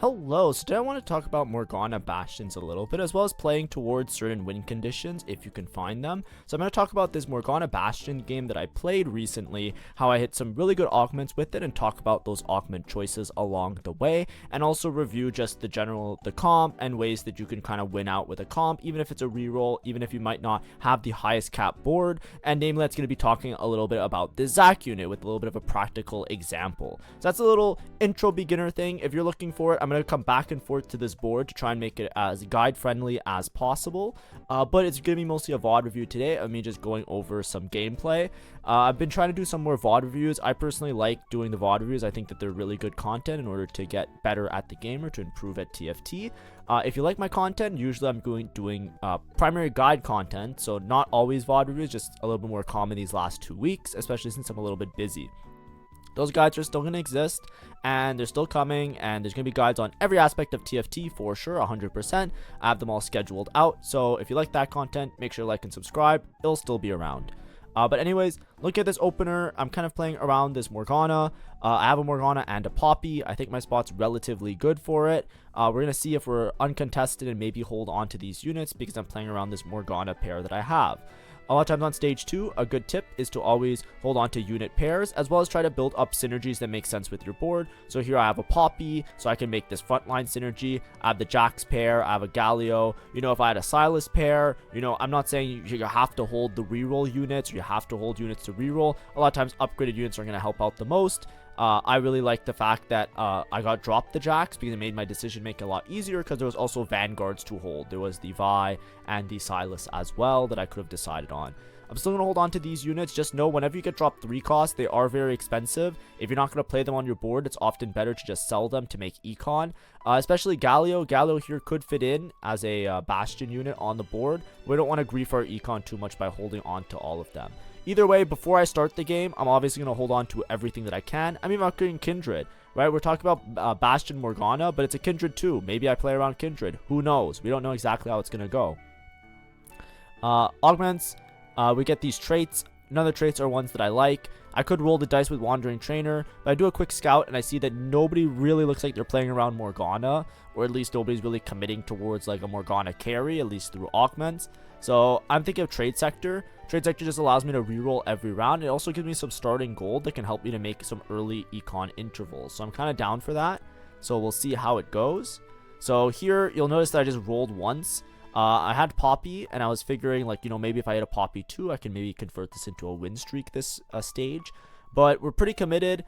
Hello, so today I want to talk about Morgana Bastions a little bit, as well as playing towards certain win conditions if you can find them. So I'm going to talk about this Morgana Bastion game that I played recently, how I hit some really good augments with it, and talk about those augment choices along the way, and also review just the comp and ways that you can kind of win out with a comp, even if it's a reroll, even if you might not have the highest cap board. And namely, that's going to be talking a little bit about the Zac unit with a little bit of a practical example. So that's a little intro beginner thing. If you're looking for it, I'm going to come back and forth to this board to try and make it as guide friendly as possible, but it's going to be mostly a VOD review today of me just going over some gameplay. I've been trying to do some more VOD reviews. I personally like doing the VOD reviews. I think that they're really good content in order to get better at the game or to improve at TFT. If you like my content, usually I'm doing primary guide content, so not always VOD reviews, just a little bit more common these last 2 weeks, especially since I'm a little bit busy. Those guides are still going to exist, and they're still coming, and there's going to be guides on every aspect of TFT for sure, 100%. I have them all scheduled out, so if you like that content, make sure to like and subscribe. It'll still be around. But anyways, look at this opener. I'm kind of playing around this Morgana. I have a Morgana and a Poppy. I think my spot's relatively good for it. We're going to see if we're uncontested and maybe hold on to these units because I'm playing around this Morgana pair that I have. A lot of times on stage 2, a good tip is to always hold on to unit pairs, as well as try to build up synergies that make sense with your board. So here I have a Poppy, so I can make this frontline synergy. I have the Jax pair, I have a Galio. If I had a Silas pair, I'm not saying you have to hold the reroll units, or you have to hold units to reroll. A lot of times upgraded units are going to help out the most. I really like the fact that I got dropped the Jax because it made my decision making a lot easier, because there was also Vanguards to hold. There was the Vi and the Silas as well that I could have decided on. I'm still going to hold on to these units. Just know whenever you get dropped 3 costs, they are very expensive. If you're not going to play them on your board, it's often better to just sell them to make econ. Especially Galio. Galio here could fit in as a Bastion unit on the board. We don't want to grief our econ too much by holding on to all of them. Either way, before I start the game, I'm obviously going to hold on to everything that I can. I'm even upgrading Kindred, right? We're talking about Bastion Morgana, but it's a Kindred too. Maybe I play around Kindred. Who knows? We don't know exactly how it's going to go. Augments, we get these traits. None of the traits are ones that I like. I could roll the dice with Wandering Trainer, but I do a quick scout and I see that nobody really looks like they're playing around Morgana, or at least nobody's really committing towards like a Morgana carry, at least through Augments. So I'm thinking of Trade Sector. Trade Sector just allows me to reroll every round. It also gives me some starting gold that can help me to make some early econ intervals. So I'm kind of down for that. So we'll see how it goes. So here you'll notice that I just rolled once. I had Poppy, and I was figuring, like, maybe if I hit a Poppy 2, I can maybe convert this into a win streak this stage. But we're pretty committed.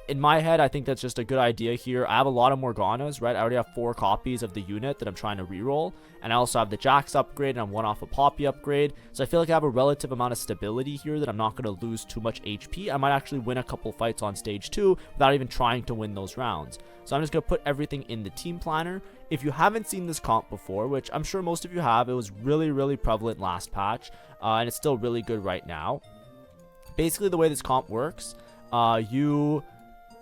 In my head, I think that's just a good idea here. I have a lot of Morganas, right? I already have 4 copies of the unit that I'm trying to reroll. And I also have the Jax upgrade, and I'm 1 off a Poppy upgrade. So I feel like I have a relative amount of stability here that I'm not going to lose too much HP. I might actually win a couple fights on stage 2 without even trying to win those rounds. So I'm just going to put everything in the team planner. If you haven't seen this comp before, which I'm sure most of you have, it was really, really prevalent last patch. And it's still really good right now. Basically, the way this comp works, you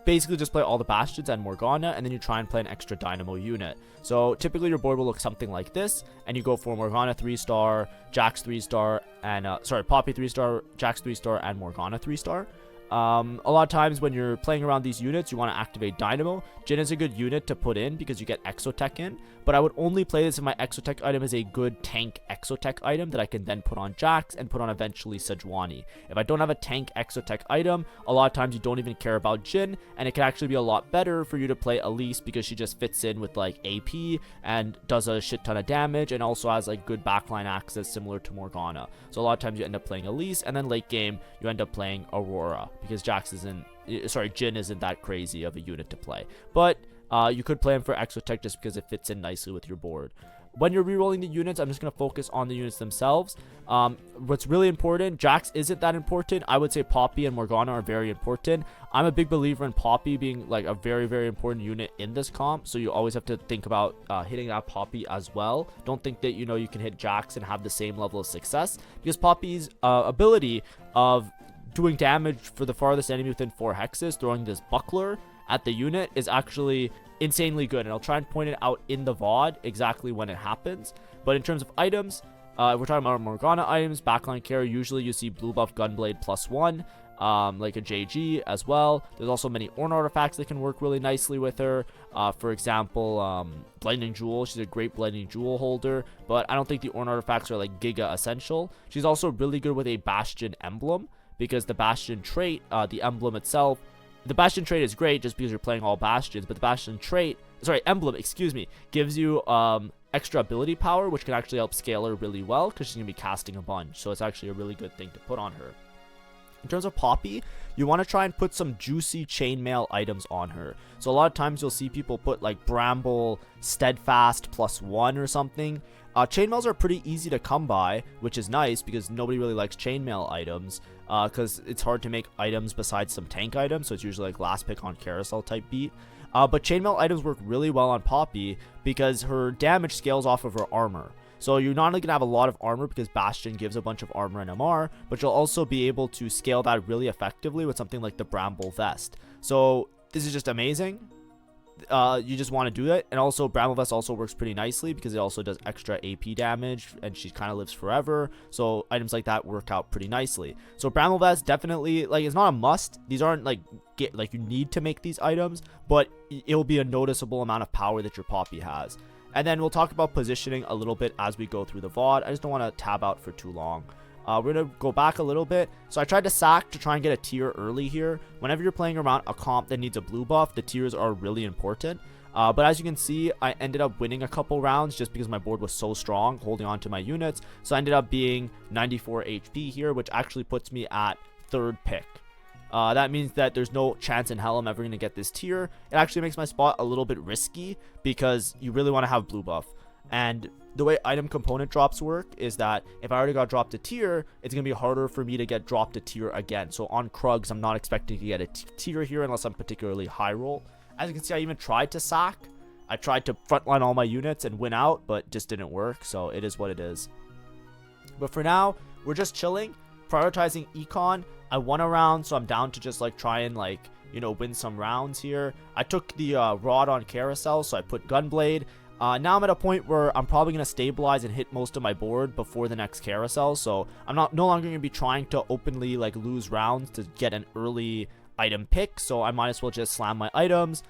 basically just play all the Bastions and Morgana, and then you try and play an extra Dynamo unit. So typically your board will look something like this, and you go for Morgana 3-star, Jax 3-star, and Poppy 3-star, Jax 3-star, and Morgana 3-star. A lot of times when you're playing around these units, you want to activate Dynamo. Jhin is a good unit to put in because you get Exotech in, but I would only play this if my Exotech item is a good tank Exotech item that I can then put on Jax and put on eventually Sejuani. If I don't have a tank Exotech item, a lot of times you don't even care about Jhin, and it can actually be a lot better for you to play Elise because she just fits in with like AP and does a shit ton of damage, and also has like good backline access similar to Morgana. So a lot of times you end up playing Elise, and then late game you end up playing Aurora because Jhin isn't that crazy of a unit to play. But you could play him for Exotech just because it fits in nicely with your board. When you're rerolling the units, I'm just going to focus on the units themselves. What's really important, Jax isn't that important. I would say Poppy and Morgana are very important. I'm a big believer in Poppy being like a very, very important unit in this comp. So you always have to think about hitting that Poppy as well. Don't think that, you can hit Jax and have the same level of success, because Poppy's ability of doing damage for the farthest enemy within 4 hexes, throwing this buckler at the unit, is actually insanely good, and I'll try and point it out in the VOD exactly when it happens. But in terms of items, we're talking about Morgana items, backline carry. Usually you see blue buff Gunblade +1. like a JG as well. There's also many Ornn artifacts that can work really nicely with her. For example, Blinding Jewel. She's a great Blinding Jewel holder, but I don't think the Ornn artifacts are like giga essential. She's also really good with a Bastion emblem, because the Bastion trait, the emblem itself, the Bastion trait is great just because you're playing all Bastions, but the Bastion trait, emblem, excuse me, gives you extra ability power, which can actually help scale her really well because she's going to be casting a bunch. So it's actually a really good thing to put on her. In terms of Poppy, you want to try and put some juicy chainmail items on her. So a lot of times you'll see people put like Bramble, Steadfast +1 or something. Chainmails are pretty easy to come by, which is nice because nobody really likes chainmail items because it's hard to make items besides some tank items. So it's usually like last pick on carousel type beat. But chainmail items work really well on Poppy because her damage scales off of her armor. So you're not only going to have a lot of armor because Bastion gives a bunch of armor and MR, but you'll also be able to scale that really effectively with something like the Bramble Vest. So this is just amazing. You just want to do it. And also Bramble Vest also works pretty nicely because it also does extra AP damage and she kind of lives forever. So items like that work out pretty nicely. So Bramble Vest definitely, like, it's not a must. These aren't like you need to make these items, but it'll be a noticeable amount of power that your Poppy has. And then we'll talk about positioning a little bit as we go through the VOD. I just don't want to tab out for too long. We're going to go back a little bit. So I tried to sack to try and get a tier early here. Whenever you're playing around a comp that needs a blue buff, the tiers are really important. But as you can see, I ended up winning a couple rounds just because my board was so strong, holding on to my units. So I ended up being 94 HP here, which actually puts me at 3rd pick. That means that there's no chance in hell I'm ever going to get this tier. It actually makes my spot a little bit risky because you really want to have blue buff. And the way item component drops work is that if I already got dropped a tier, it's going to be harder for me to get dropped a tier again. So on Krugs, I'm not expecting to get a tier here unless I'm particularly high roll. As you can see, I even tried to sack. I tried to frontline all my units and win out, but just didn't work. So it is what it is. But for now, we're just chilling, prioritizing econ. I won a round, so I'm down to just like try and like, you know, win some rounds here. I took the rod on carousel, so I put Gunblade. Now I'm at a point where I'm probably going to stabilize and hit most of my board before the next carousel. So I'm no longer going to be trying to openly like lose rounds to get an early item pick. So I might as well just slam my items,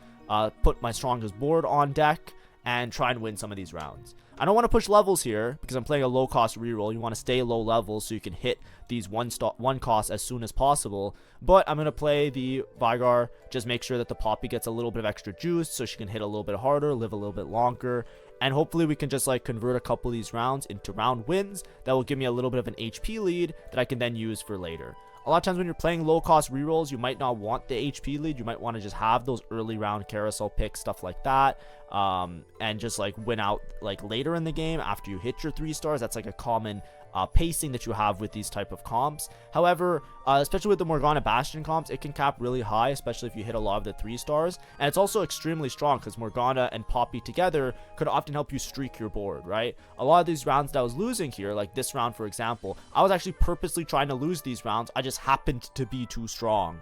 put my strongest board on deck, and try and win some of these rounds. I don't want to push levels here because I'm playing a low cost reroll. You want to stay low levels so you can hit these one cost as soon as possible. But I'm going to play the Vigar, just make sure that the Poppy gets a little bit of extra juice so she can hit a little bit harder, live a little bit longer. And hopefully we can just like convert a couple of these rounds into round wins that will give me a little bit of an HP lead that I can then use for later. A lot of times when you're playing low cost rerolls, you might not want the HP lead. You might want to just have those early round carousel picks, stuff like that, and just like win out like later in the game after you hit your 3 stars. That's like a common pacing that you have with these type of comps. However, especially with the Morgana Bastion comps, it can cap really high, especially if you hit a lot of the 3 stars. And it's also extremely strong because Morgana and Poppy together could often help you streak your board, right? A lot of these rounds that I was losing here, like this round for example, I was actually purposely trying to lose these rounds. I just happened to be too strong.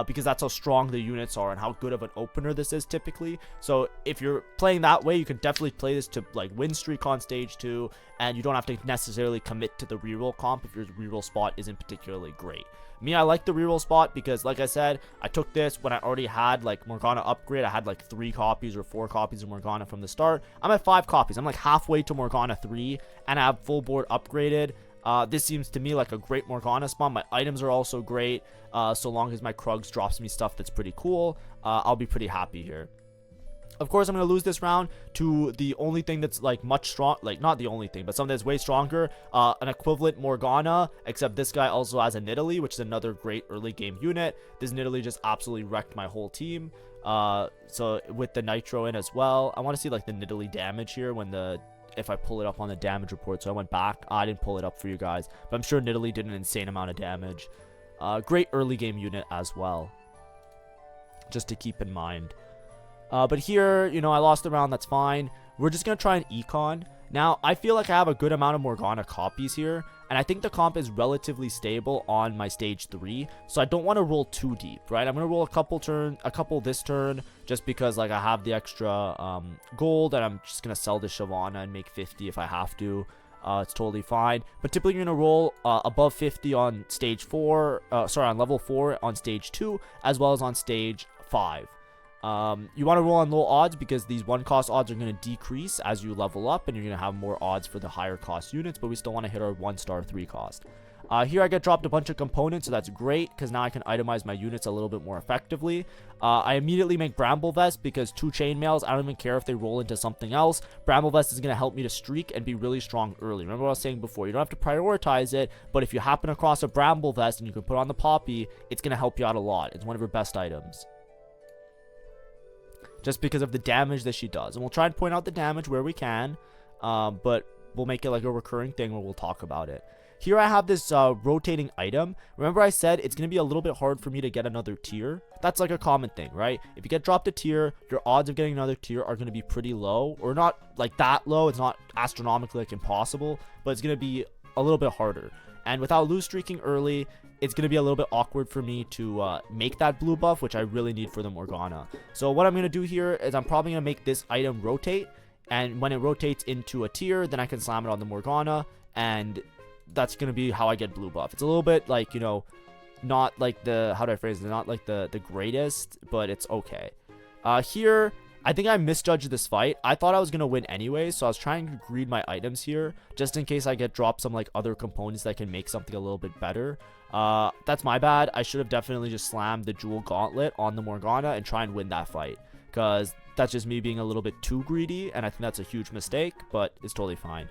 Because that's how strong the units are and how good of an opener this is typically. So if you're playing that way, you can definitely play this to like win streak on stage 2, and you don't have to necessarily commit to the reroll comp if your reroll spot isn't particularly great. Me, I like the reroll spot because, like I said, I took this when I already had like Morgana upgrade. I had like 3 copies or 4 copies of Morgana from the start. I'm at 5 copies. I'm like halfway to Morgana 3, and I have full board upgraded. This seems to me like a great Morgana spawn. My items are also great. So long as my Krugs drops me stuff that's pretty cool, I'll be pretty happy here. Of course, I'm going to lose this round to the only thing that's like much strong, like not the only thing, but something that's way stronger, an equivalent Morgana, except this guy also has a Nidalee, which is another great early game unit. This Nidalee just absolutely wrecked my whole team. So with the Nitro in as well, I want to see like the Nidalee damage here if I pull it up on the damage report. So I went back. I didn't pull it up for you guys, but I'm sure Nidalee did an insane amount of damage. Great early game unit as well, just to keep in mind. But here, you know, I lost the round. That's fine. We're just going to try an econ. Now, I feel like I have a good amount of Morgana copies here, and I think the comp is relatively stable on my stage 3, so I don't want to roll too deep, right? I'm going to roll a couple this turn, just because like I have the extra gold, and I'm just going to sell the Shyvana and make 50 if I have to. It's totally fine. But typically you're going to roll above 50 on stage 4, on level 4 on stage 2, as well as on stage 5. You want to roll on low odds because these 1-cost odds are going to decrease as you level up, and you're going to have more odds for the higher cost units, but we still want to hit our 1-star 3-cost. Here I get dropped a bunch of components, so that's great because now I can itemize my units a little bit more effectively. I immediately make Bramble Vest because 2 chainmails, I don't even care if they roll into something else. Bramble Vest is going to help me to streak and be really strong early. Remember what I was saying before, you don't have to prioritize it, but if you happen across a Bramble Vest and you can put on the Poppy, it's going to help you out a lot. It's one of your best items, just because of the damage that she does. And we'll try and point out the damage where we can, but we'll make it like a recurring thing where we'll talk about it. Here I have this rotating item. Remember I said it's going to be a little bit hard for me to get another tier? That's like a common thing, right? If you get dropped a tier, your odds of getting another tier are going to be pretty low, or not like that low. It's not astronomically like impossible, but it's going to be a little bit harder. And without lose streaking early, it's going to be a little bit awkward for me to make that blue buff, which I really need for the Morgana. So what I'm going to do here is I'm probably going to make this item rotate, and when it rotates into a tier, then I can slam it on the Morgana, and that's going to be how I get blue buff. It's a little bit like, you know, not like the, how do I phrase it, not like the greatest, but it's okay. Here, I think I misjudged this fight. I thought I was going to win anyway, so I was trying to greed my items here, just in case I get dropped some like other components that can make something a little bit better. That's my bad. I should have definitely just slammed the Jewel Gauntlet on the Morgana and try and win that fight, because that's just me being a little bit too greedy, and I think that's a huge mistake, but it's totally fine.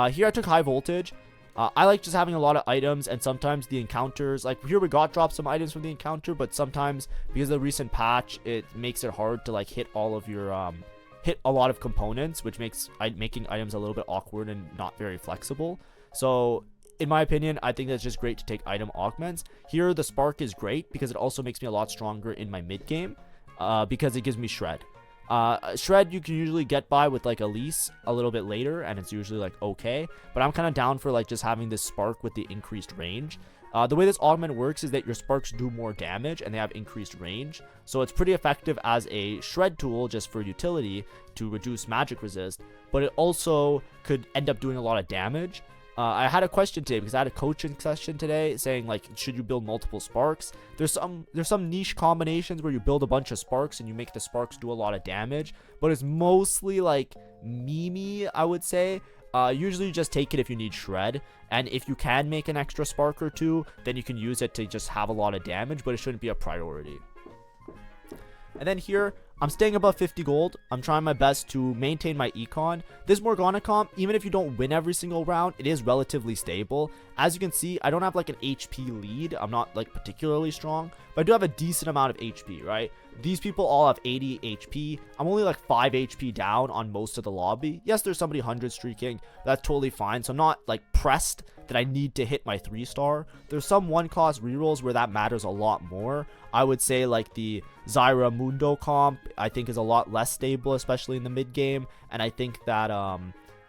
Here I took high voltage. I like just having a lot of items, and sometimes the encounters, like here we got dropped some items from the encounter, but sometimes because of the recent patch, it makes it hard to like hit all of your, hit a lot of components, which makes making items a little bit awkward and not very flexible. So in my opinion, I think that's just great to take item augments. Here the spark is great because it also makes me a lot stronger in my mid game, because it gives me shred. Shred you can usually get by with like Elise a little bit later, and it's usually like okay, but I'm kind of down for like just having this spark with the increased range. The way this augment works is that your sparks do more damage and they have increased range, so it's pretty effective as a shred tool just for utility to reduce magic resist, but it also could end up doing a lot of damage. I had a question today because I had a coaching session today saying like, should you build multiple sparks? There's some niche combinations where you build a bunch of sparks and you make the sparks do a lot of damage, but it's mostly like memey, I would say. Usually you just take it if you need shred, and if you can make an extra spark or two, then you can use it to just have a lot of damage, but it shouldn't be a priority. And then here, I'm staying above 50 gold. I'm trying my best to maintain my econ. This Morgana comp, even if you don't win every single round, it is relatively stable. As you can see, I don't have like an HP lead. I'm not like particularly strong, but I do have a decent amount of HP, right? These people all have 80 HP. I'm only like 5 HP down on most of the lobby. Yes, there's somebody 100 streaking. That's totally fine. So I'm not like pressed that I need to hit my 3-star. There's some 1-cost rerolls where that matters a lot more. I would say like the Zyra Mundo comp, I think is a lot less stable, especially in the mid game. And I think that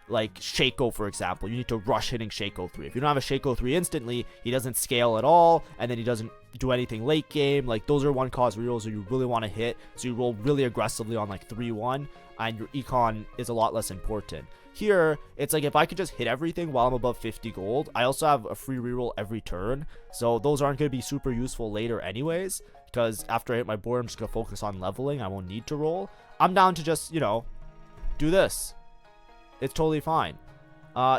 like Shaco, for example, you need to rush hitting Shaco 3. If you don't have a Shaco 3 instantly, he doesn't scale at all, and then he doesn't do anything late game. Like those are 1-cost rerolls that you really want to hit, so you roll really aggressively on like 3-1, and your econ is a lot less important. Here, it's like if I could just hit everything while I'm above 50 gold, I also have a free reroll every turn, so those aren't going to be super useful later anyways, because after I hit my board, I'm just going to focus on leveling. I won't need to roll. I'm down to just, you know, do this. It's totally fine.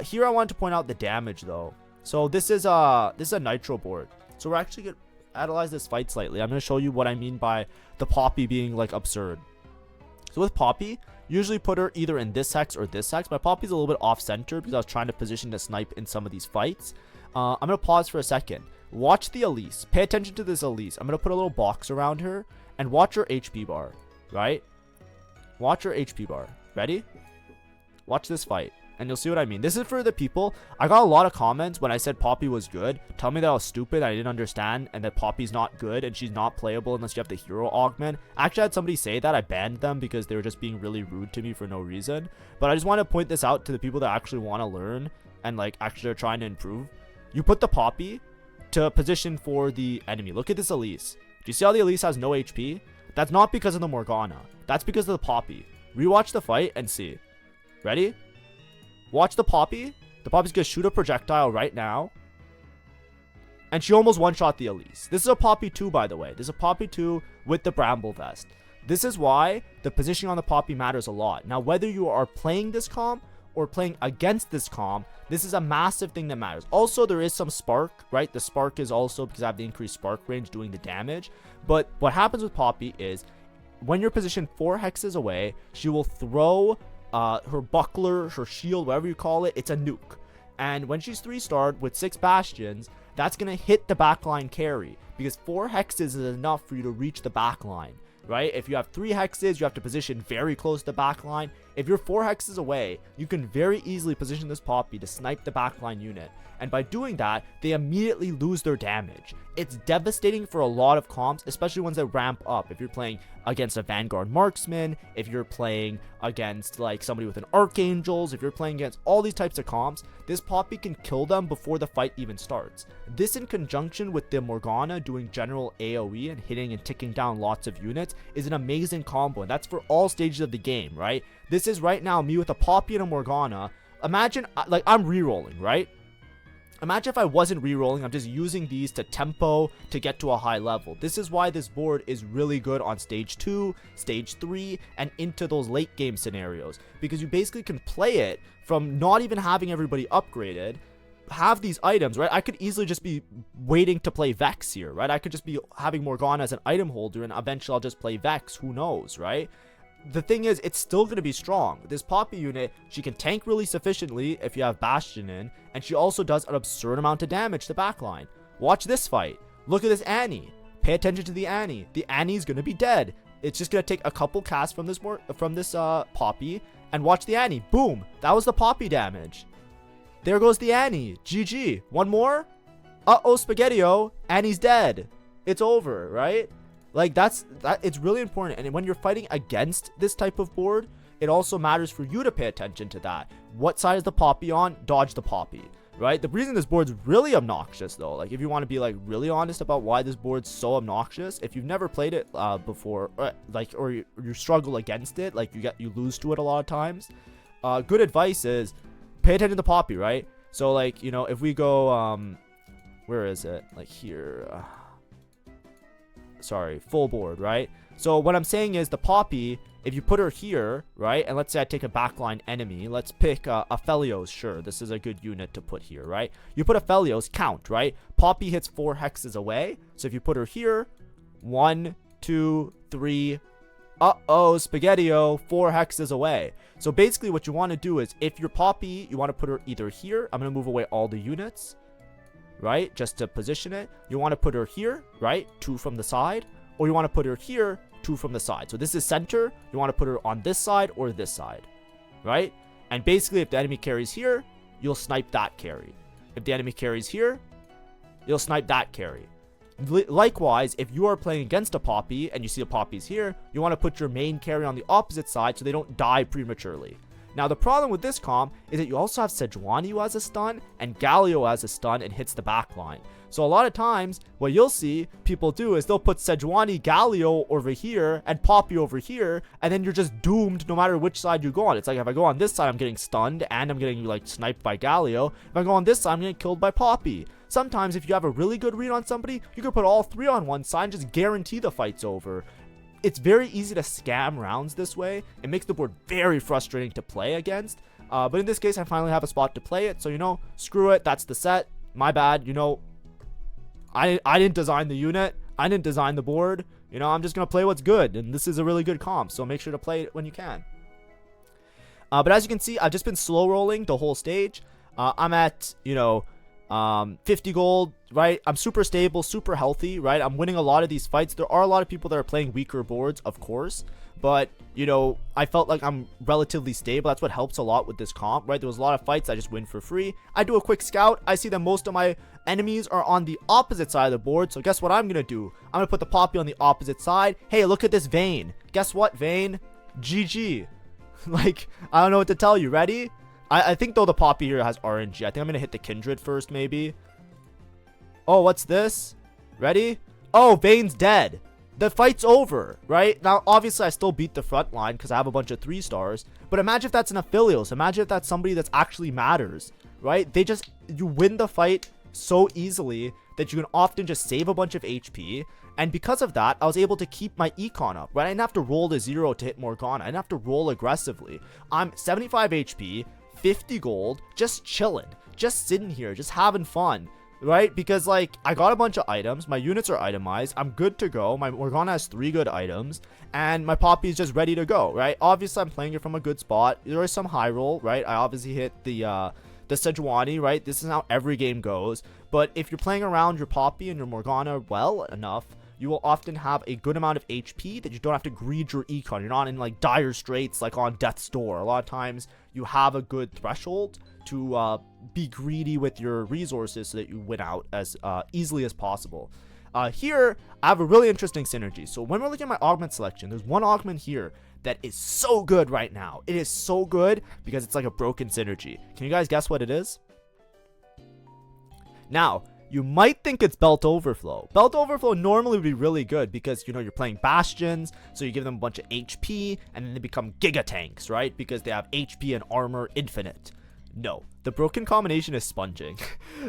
Here I wanted to point out the damage though. So this is a nitro board. So we're actually going to analyze this fight slightly. I'm going to show you what I mean by the Poppy being like absurd. So with Poppy, usually put her either in this hex or this hex. My Poppy's a little bit off center because I was trying to position the snipe in some of these fights. I'm going to pause for a second. Watch the Elise. Pay attention to this Elise. I'm going to put a little box around her and watch her HP bar, right? Watch her HP bar. Ready? Watch this fight, and you'll see what I mean. This is for the people. I got a lot of comments when I said Poppy was good. Tell me that I was stupid, I didn't understand, and that Poppy's not good, and she's not playable unless you have the hero augment. I actually had somebody say that. I banned them because they were just being really rude to me for no reason. But I just want to point this out to the people that actually want to learn and like actually are trying to improve. You put the Poppy to position for the enemy. Look at this Elise. Do you see how the Elise has no HP? That's not because of the Morgana. That's because of the Poppy. Rewatch the fight and see. Ready? Watch the Poppy. The Poppy's gonna shoot a projectile right now. And she almost one-shot the Elise. This is a Poppy 2, by the way. This is a Poppy 2 with the Bramble Vest. This is why the positioning on the Poppy matters a lot. Now, whether you are playing this comp or playing against this comp, this is a massive thing that matters. Also, there is some spark, right? The spark is also, because I have the increased spark range, doing the damage. But what happens with Poppy is, when you're positioned 4 hexes away, she will throw her buckler, her shield, whatever you call it. It's a nuke. And when she's 3-starred with 6 bastions, that's going to hit the backline carry, because 4 hexes is enough for you to reach the backline, right? If you have 3 hexes, you have to position very close to the backline. If you're 4 hexes away, you can very easily position this Poppy to snipe the backline unit. And by doing that, they immediately lose their damage. It's devastating for a lot of comps, especially ones that ramp up. If you're playing against a Vanguard Marksman, if you're playing against like somebody with an Archangels, if you're playing against all these types of comps, this Poppy can kill them before the fight even starts. This, in conjunction with the Morgana doing general AoE and hitting and ticking down lots of units, is an amazing combo, and that's for all stages of the game, right? This is right now me with a Poppy and a Morgana. Imagine, like, I'm rerolling, right? Imagine if I wasn't rerolling, I'm just using these to tempo to get to a high level. This is why this board is really good on stage 2, stage 3, and into those late game scenarios. Because you basically can play it from not even having everybody upgraded, have these items, right? I could easily just be waiting to play Vex here, right? I could just be having Morgana as an item holder, and eventually I'll just play Vex, who knows, right? The thing is, it's still going to be strong. This Poppy unit, she can tank really sufficiently if you have Bastion in, and she also does an absurd amount of damage to backline. Watch this fight. Look at this Annie. Pay attention to the Annie. The Annie's going to be dead. It's just going to take a couple casts from this Poppy, and watch the Annie. Boom. That was the Poppy damage. There goes the Annie. GG. One more? Uh-oh, Spaghetti-O. Annie's dead. It's over, right? Like, it's really important. And when you're fighting against this type of board, it also matters for you to pay attention to that. What side is the Poppy on? Dodge the Poppy, right? The reason this board's really obnoxious, though, like, if you want to be, like, really honest about why this board's so obnoxious, if you've never played it before, or you struggle against it, like, you lose to it a lot of times, good advice is pay attention to the Poppy, right? So, like, you know, if we go, where is it? Like, here, sorry, full board, right? So what I'm saying is the Poppy, if you put her here, right, and let's say I take a backline enemy, let's pick a Felios. Sure, this is a good unit to put here, right? You put a Felios, count, right? Poppy hits 4 hexes away. So if you put her here, 1, 2, 3, uh-oh, Spaghetti-O, 4 hexes away. So basically what you want to do is, if your Poppy, you want to put her either here. I'm going to move away all the units, right, just to position it. You want to put her here, right, 2 from the side, or you want to put her here, 2 from the side. So this is center. You want to put her on this side or this side, right? And basically, if the enemy carries here, you'll snipe that carry. If the enemy carries here, you'll snipe that carry. Likewise, if you are playing against a Poppy and you see a Poppy's here, you want to put your main carry on the opposite side so they don't die prematurely. Now, the problem with this comp is that you also have Sejuani who has a stun and Galio has a stun and hits the backline. So a lot of times, what you'll see people do is they'll put Sejuani, Galio over here and Poppy over here, and then you're just doomed no matter which side you go on. It's like, if I go on this side, I'm getting stunned and I'm getting, like, sniped by Galio. If I go on this side, I'm getting killed by Poppy. Sometimes, if you have a really good read on somebody, you can put all 3 on one side and just guarantee the fight's over. It's very easy to scam rounds this way. It makes the board very frustrating to play against. But in this case, I finally have a spot to play it. So, you know, screw it. That's the set. My bad. You know, I didn't design the unit. I didn't design the board. You know, I'm just going to play what's good. And this is a really good comp. So make sure to play it when you can. But as you can see, I've just been slow rolling the whole stage. I'm at, you know, 50 gold, right? I'm super stable, super healthy, right? I'm winning a lot of these fights. There are a lot of people that are playing weaker boards, of course, but, you know, I felt like I'm relatively stable. That's what helps a lot with this comp, right? There was a lot of fights I just win for free. I do a quick scout. I see that most of my enemies are on the opposite side of the board, so guess what I'm gonna do? I'm gonna put the Poppy on the opposite side. Hey, look at this Vayne. Guess what, Vayne? GG. Like, I don't know what to tell you. Ready? I think, though, the Poppy here has RNG. I think I'm going to hit the Kindred first, maybe. Oh, what's this? Ready? Oh, Vayne's dead. the fight's over, right? Now, obviously, I still beat the front line because I have a bunch of 3 stars. But imagine if that's an Aphelios. Imagine if that's somebody that's actually matters, right? You win the fight so easily that you can often just save a bunch of HP. And because of that, I was able to keep my econ up, right? I didn't have to roll to 0 to hit Morgana. I didn't have to roll aggressively. I'm 75 HP, 50 gold, just chilling, just sitting here, just having fun. Right? Because, like, I got a bunch of items. My units are itemized. I'm good to go. My Morgana has 3 good items. And my Poppy is just ready to go, right? Obviously, I'm playing it from a good spot. There is some high roll, right? I obviously hit the Sejuani, right? This is how every game goes. But if you're playing around your Poppy and your Morgana well enough, you will often have a good amount of HP that you don't have to greed your econ. You're not in, like, dire straits like on Death's Door. A lot of times, you have a good threshold to be greedy with your resources so that you win out as easily as possible. Here, I have a really interesting synergy. So when we're looking at my augment selection, there's one augment here that is so good right now. It is so good because it's like a broken synergy. Can you guys guess what it is? Now, you might think it's Belt Overflow. Belt Overflow normally would be really good because, you know, you're playing Bastions, so you give them a bunch of HP, and then they become Giga Tanks, right? Because they have HP and armor infinite. No, the broken combination is Sponging.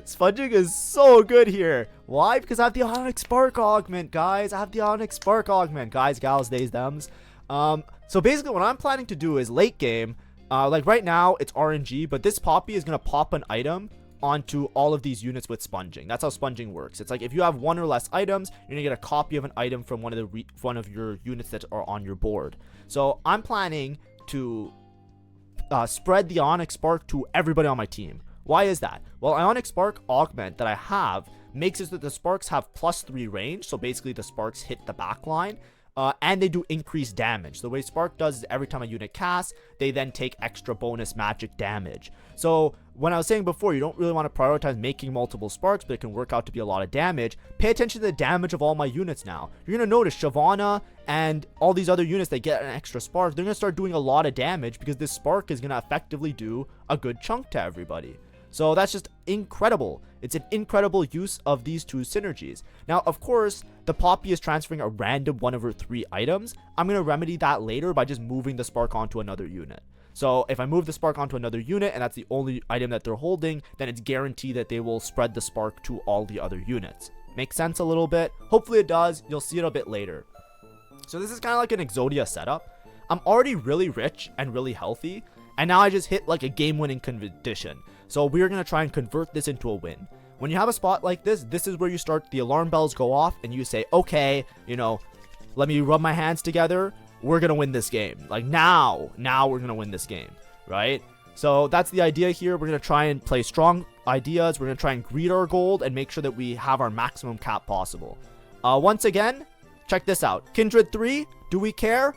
Sponging is so good here. Why? Because I have the Onyx Spark Augment, guys. I have the Onyx Spark Augment, guys, gals, days, thems. So basically what I'm planning to do is late game, like right now it's RNG, but this Poppy is going to pop an item onto all of these units with sponging. That's how sponging works. It's like if you have 1 or less items, you're gonna get a copy of an item from one of your units that are on your board. So I'm planning to spread the Onyx Spark to everybody on my team. Why is that? Well, Onyx Spark Augment that I have makes it so that the sparks have +3 range. So basically the sparks hit the back line. And they do increased damage. The way Spark does is every time a unit casts, they then take extra bonus magic damage. So when I was saying before, you don't really want to prioritize making multiple Sparks, but it can work out to be a lot of damage. Pay attention to the damage of all my units now. You're going to notice Shyvana and all these other units that get an extra Spark, they're going to start doing a lot of damage because this Spark is going to effectively do a good chunk to everybody. So that's just incredible. It's an incredible use of these 2 synergies. Now, of course, the Poppy is transferring a random one of her 3 items. I'm going to remedy that later by just moving the Spark onto another unit. So if I move the Spark onto another unit and that's the only item that they're holding, then it's guaranteed that they will spread the Spark to all the other units. Makes sense a little bit? Hopefully it does. You'll see it a bit later. So this is kind of like an Exodia setup. I'm already really rich and really healthy. And now I just hit like a game-winning condition. So we're going to try and convert this into a win. When you have a spot like this, this is where you start, the alarm bells go off and you say, okay, you know, let me rub my hands together. We're going to win this game. Like now we're going to win this game, right? So that's the idea here. We're going to try and play strong ideas. We're going to try and greed our gold and make sure that we have our maximum cap possible. Once again, check this out. Kindred 3, do we care?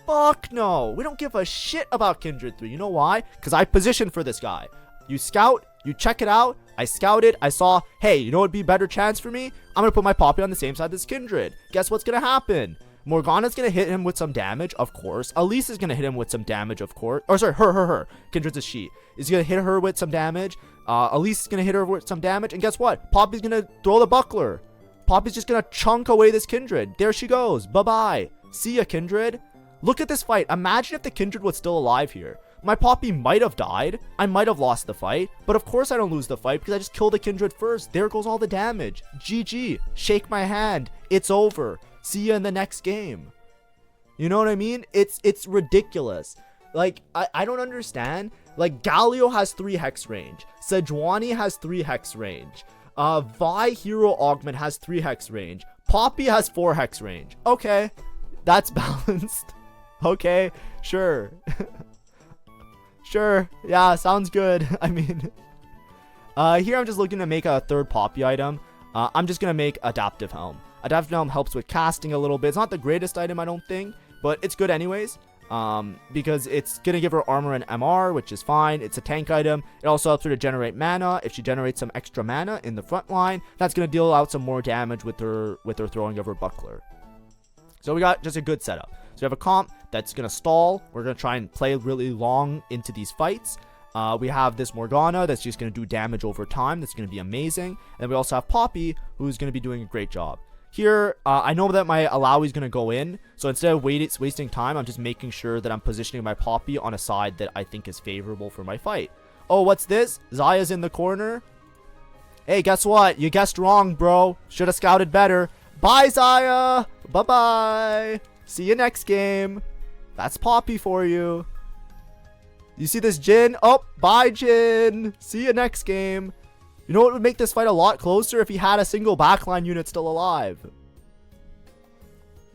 Fuck no. We don't give a shit about Kindred 3. You know why? Because I positioned for this guy. You scout, you check it out. I scouted, I saw, hey, you know what would be a better chance for me? I'm going to put my Poppy on the same side as Kindred. Guess what's going to happen? Morgana's going to hit him with some damage, of course. Elise is going to hit him with some damage, of course. Or sorry, her. Kindred's a she. Is going to hit her with some damage. Elise is going to hit her with some damage. And guess what? Poppy's going to throw the buckler. Poppy's just going to chunk away this Kindred. There she goes. Bye-bye. See ya, Kindred. Look at this fight. Imagine if the Kindred was still alive here. My Poppy might have died. I might have lost the fight. But of course I don't lose the fight because I just killed the Kindred first. There goes all the damage. GG. Shake my hand. It's over. See you in the next game. You know what I mean? It's ridiculous. Like, I don't understand. Like, Galio has 3 hex range. Sejuani has 3 hex range. Vi Hero Augment has 3 hex range. Poppy has 4 hex range. Okay. That's balanced. Okay. Sure. Sure. Yeah, sounds good. I mean, here I'm just looking to make a 3rd Poppy item. I'm just going to make Adaptive Helm. Adaptive Helm helps with casting a little bit. It's not the greatest item, I don't think, but it's good anyways. Because it's going to give her armor and MR, which is fine. It's a tank item. It also helps her to generate mana. If she generates some extra mana in the front line, that's going to deal out some more damage with her throwing of her buckler. So we got just a good setup. So we have a comp that's going to stall. We're going to try and play really long into these fights. We have this Morgana that's just going to do damage over time. That's going to be amazing. And we also have Poppy, who's going to be doing a great job. Here, I know that my Alawi is going to go in, so instead of wasting time, I'm just making sure that I'm positioning my Poppy on a side that I think is favorable for my fight. Oh, what's this? Zaya's in the corner. Hey, guess what? You guessed wrong, bro. Should have scouted better. Bye, Zaya. Bye-bye. See you next game. That's Poppy for you. You see this Jin? Oh, bye, Jin. See you next game. You know what would make this fight a lot closer? If he had a single backline unit still alive.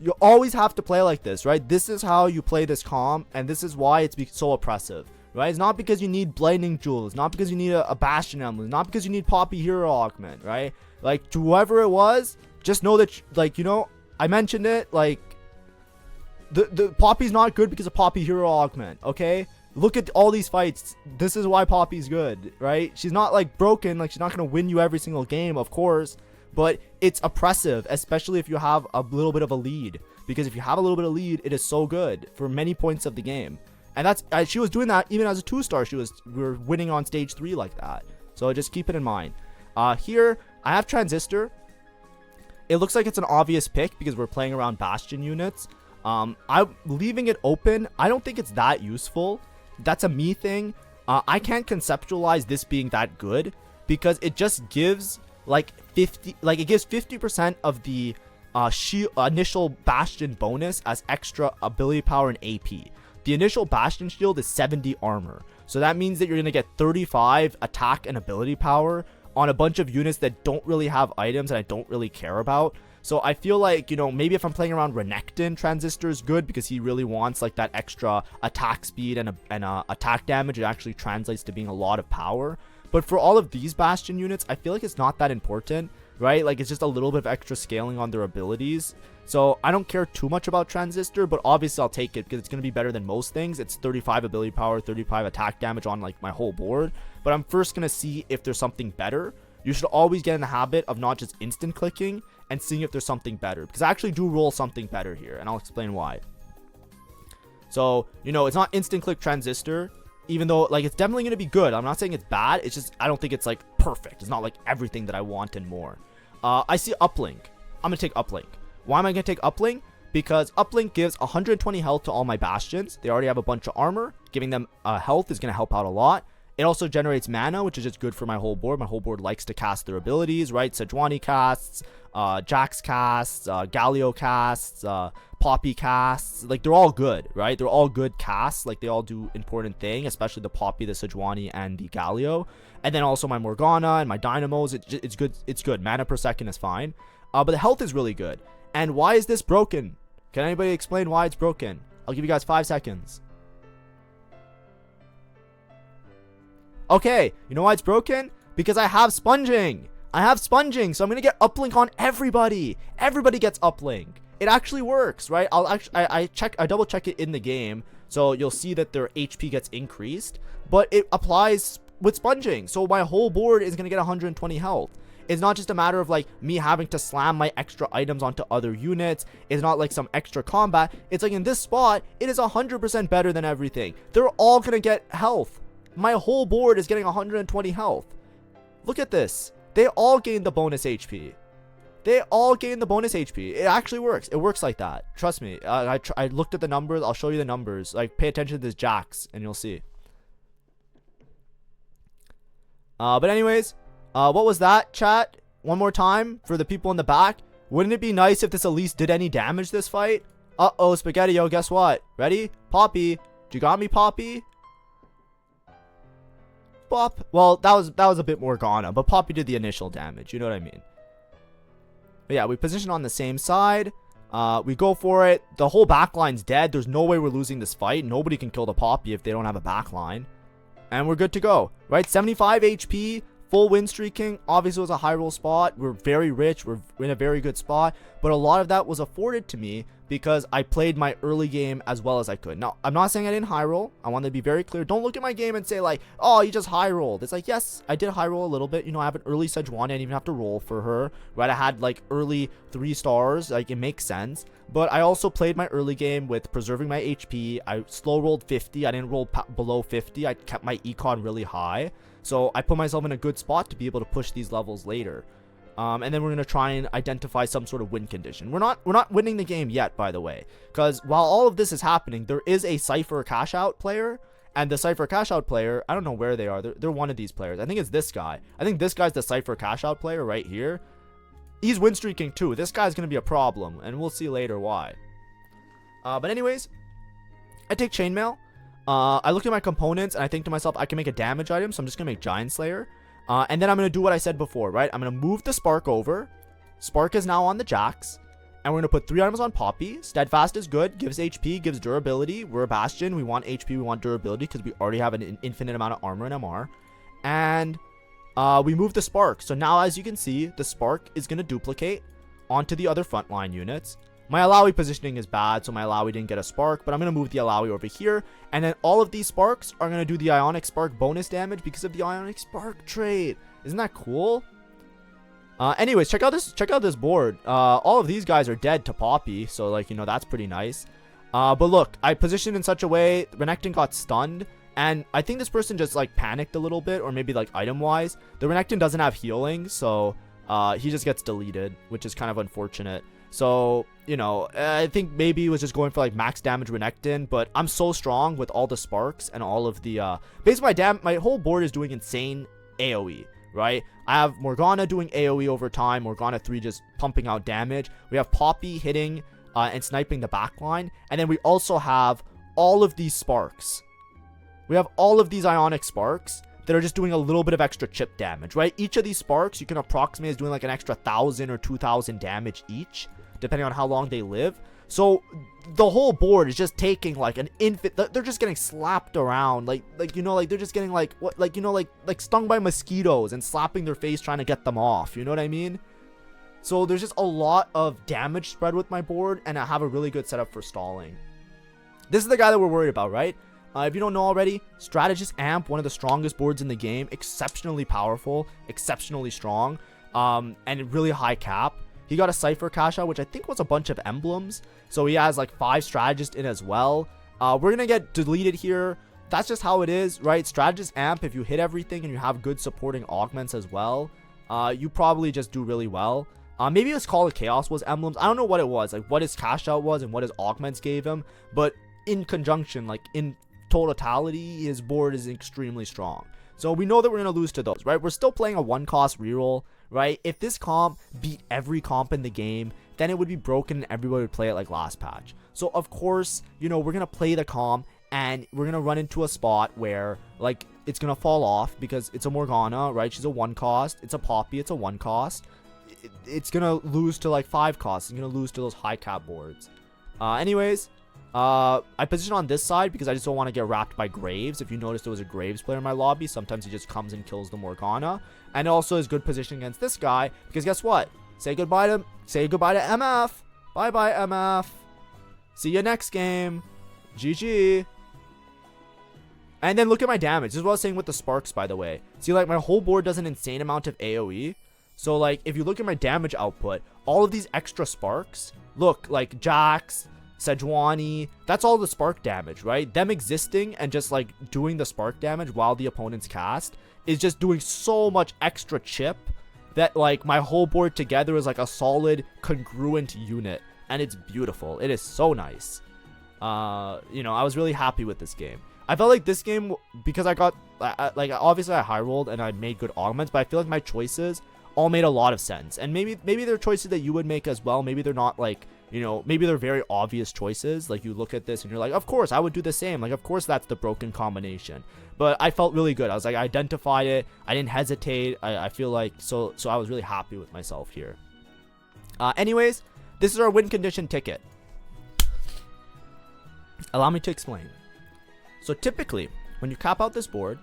You always have to play like this, right? This is how you play this comp, and this is why it's so oppressive, right? It's not because you need Blinding Jewel. It's not because you need a Bastion Emblem. It's not because you need Poppy Hero Augment, right? Like, to whoever it was, just know that, like, you know, I mentioned it, like, the Poppy's not good because of Poppy Hero Augment, okay? Look at all these fights. This is why Poppy's good, right? She's not like broken, like she's not going to win you every single game, of course, but it's oppressive, especially if you have a little bit of a lead, because if you have a little bit of lead, it is so good for many points of the game. And that's she was doing that even as a 2-star. We were winning on stage 3 like that. So just keep it in mind. Here I have Transistor. It looks like it's an obvious pick because we're playing around Bastion units. I'm leaving it open. I don't think it's that useful. That's a me thing. I can't conceptualize this being that good because it just gives like 50% of the initial Bastion bonus as extra ability power and AP. The initial Bastion shield is 70 armor, so that means that you're gonna get 35 attack and ability power on a bunch of units that don't really have items and I don't really care about. So I feel like, you know, maybe if I'm playing around Renekton, Transistor is good because he really wants like that extra attack speed and attack damage. It actually translates to being a lot of power. But for all of these Bastion units, I feel like it's not that important, right? Like it's just a little bit of extra scaling on their abilities. So I don't care too much about Transistor, but obviously I'll take it because it's going to be better than most things. It's 35 ability power, 35 attack damage on like my whole board. But I'm first going to see if there's something better. You should always get in the habit of not just instant clicking and seeing if there's something better, because I actually do roll something better here, and I'll explain why. So, you know, it's not instant click Transistor, even though like it's definitely going to be good. I'm not saying it's bad. It's just I don't think it's like perfect. It's not like everything that I want and more. I see Uplink. I'm going to take Uplink. Why am I going to take Uplink? Because Uplink gives 120 health to all my Bastions. They already have a bunch of armor. Giving them health is going to help out a lot. It also generates mana, which is just good for my whole board. My whole board likes to cast their abilities, right? Sejuani casts, Jax casts, Galio casts, Poppy casts. Like, they're all good, right? They're all good casts. Like, they all do important thing, especially the Poppy, the Sejuani, and the Galio. And then also my Morgana and my Dynamos. It's good. It's good. Mana per second is fine. But the health is really good. And why is this broken? Can anybody explain why it's broken? I'll give you guys 5 seconds. Okay, you know why it's broken? Because I have sponging. I have sponging, so I'm gonna get uplink on everybody. Everybody gets uplink. It actually works, right? I double check it in the game, so you'll see that their HP gets increased, but it applies with sponging. So my whole board is gonna get 120 health. It's not just a matter of like me having to slam my extra items onto other units. It's not like some extra combat. It's like in this spot, it is 100% better than everything. They're all gonna get health. My whole board is getting 120 health. Look at this. They all gain the bonus HP. They all gain the bonus HP. It actually works. It works like that. Trust me. I looked at the numbers. I'll show you the numbers. Like, pay attention to this Jax, and you'll see. But anyways, what was that, chat? One more time for the people in the back. Wouldn't it be nice if this at least did any damage this fight? Uh-oh, Spaghetti-O, guess what? Ready? Poppy. You got me, Poppy? Pop. Well, that was a bit Morgana, but Poppy did the initial damage. You know what I mean? But yeah, we position on the same side. We go for it. The whole backline's dead. There's no way we're losing this fight. Nobody can kill the Poppy if they don't have a backline. And we're good to go. Right? 75 HP. Full win streaking. Obviously, it was a high roll spot. We're very rich. We're in a very good spot. But a lot of that was afforded to me because I played my early game as well as I could. Now, I'm not saying I didn't high roll. I want to be very clear. Don't look at my game and say like, oh, you just high rolled. It's like, yes, I did high roll a little bit. You know, I have an early Sejuani. I didn't even have to roll for her. Right? I had like early 3 stars. Like, it makes sense. But I also played my early game with preserving my HP. I slow rolled 50. I didn't roll below 50. I kept my econ really high. So I put myself in a good spot to be able to push these levels later. And then we're gonna try and identify some sort of win condition. We're not winning the game yet, by the way, because while all of this is happening, there is a Cypher cash out player, and the Cypher cash out player, I don't know where they are. They're one of these players. I think it's this guy. I think this guy's the Cypher cash out player right here. He's win streaking too. This guy's gonna be a problem, and we'll see later why. But anyways, I take chainmail. I look at my components and I think to myself, I can make a damage item, so I'm just gonna make Giant Slayer. And then I'm going to do what I said before, right? I'm going to move the Spark over. Spark is now on the Jax. And we're going to put 3 items on Poppy. Steadfast is good. Gives HP, gives durability. We're a Bastion. We want HP, we want durability because we already have an infinite amount of armor and MR. And we move the Spark. So now, as you can see, the Spark is going to duplicate onto the other frontline units. My Alawi positioning is bad, so my Alawi didn't get a Spark, but I'm going to move the Alawi over here. And then all of these Sparks are going to do the Ionic Spark bonus damage because of the Ionic Spark trait. Isn't that cool? Anyways, check out this board. All of these guys are dead to Poppy, so like, you know, that's pretty nice. But look, I positioned in such a way, Renekton got stunned, and I think this person just like panicked a little bit, or maybe like item-wise. The Renekton doesn't have healing, so he just gets deleted, which is kind of unfortunate. So, you know, I think maybe he was just going for like max damage Renekton, but I'm so strong with all the Sparks and all of the basically my whole board is doing insane AoE, right? I have Morgana doing AoE over time, Morgana 3 just pumping out damage. We have Poppy hitting and sniping the backline, and then we also have all of these Sparks. We have all of these Ionic Sparks that are just doing a little bit of extra chip damage, right? Each of these Sparks you can approximate as doing like an extra 1,000 or 2,000 damage each, depending on how long they live. So the whole board is just taking like an they're just getting slapped around, like you know, like they're just getting like what, like, you know, like stung by mosquitoes and slapping their face trying to get them off, you know what I mean? So there's just a lot of damage spread with my board, and I have a really good setup for stalling. This is the guy that we're worried about, right? If you don't know already, Strategist Amp, one of the strongest boards in the game, exceptionally powerful, exceptionally strong, and really high cap. He got a Cypher cash out, which I think was a bunch of emblems. So he has like 5 strategists in as well. We're going to get deleted here. That's just how it is, right? Strategist Amp, if you hit everything and you have good supporting augments as well, you probably just do really well. Maybe his Call of Chaos was emblems. I don't know what it was, like what his cash out was and what his augments gave him. But in conjunction, like in totality, his board is extremely strong. So we know that we're going to lose to those, right? We're still playing a 1-cost reroll, right? If this comp beat every comp in the game, then it would be broken and everybody would play it like last patch. So of course, you know, we're going to play the comp and we're going to run into a spot where like it's going to fall off because it's a Morgana, right? She's a 1-cost. It's a Poppy. It's a 1-cost. It's going to lose to like 5 costs. It's going to lose to those high cap boards. Anyways, I position on this side because I just don't want to get wrapped by Graves. If you notice, there was a Graves player in my lobby. Sometimes he just comes and kills the Morgana. And also is good position against this guy because guess what? Say goodbye to MF. Bye-bye, MF. See you next game. GG. And then look at my damage. This is what I was saying with the Sparks, by the way. See, like, my whole board does an insane amount of AoE. So, like, if you look at my damage output, all of these extra Sparks, look, like, Jax, Sejuani, that's all the Spark damage, right? Them existing and just, like, doing the Spark damage while the opponent's cast is just doing so much extra chip that, like, my whole board together is, like, a solid, congruent unit. And it's beautiful. It is so nice. You know, I was really happy with this game. I felt like this game, because I got, like, obviously I high rolled and I made good augments, but I feel like my choices all made a lot of sense. And maybe they're choices that you would make as well. Maybe they're not, like, you know, maybe they're very obvious choices. Like, you look at this and you're like, of course, I would do the same. Like, of course, that's the broken combination. But I felt really good. I was like, I identified it. I didn't hesitate. I feel like, so I was really happy with myself here. Anyways, this is our win condition ticket. Allow me to explain. So typically, when you cap out this board,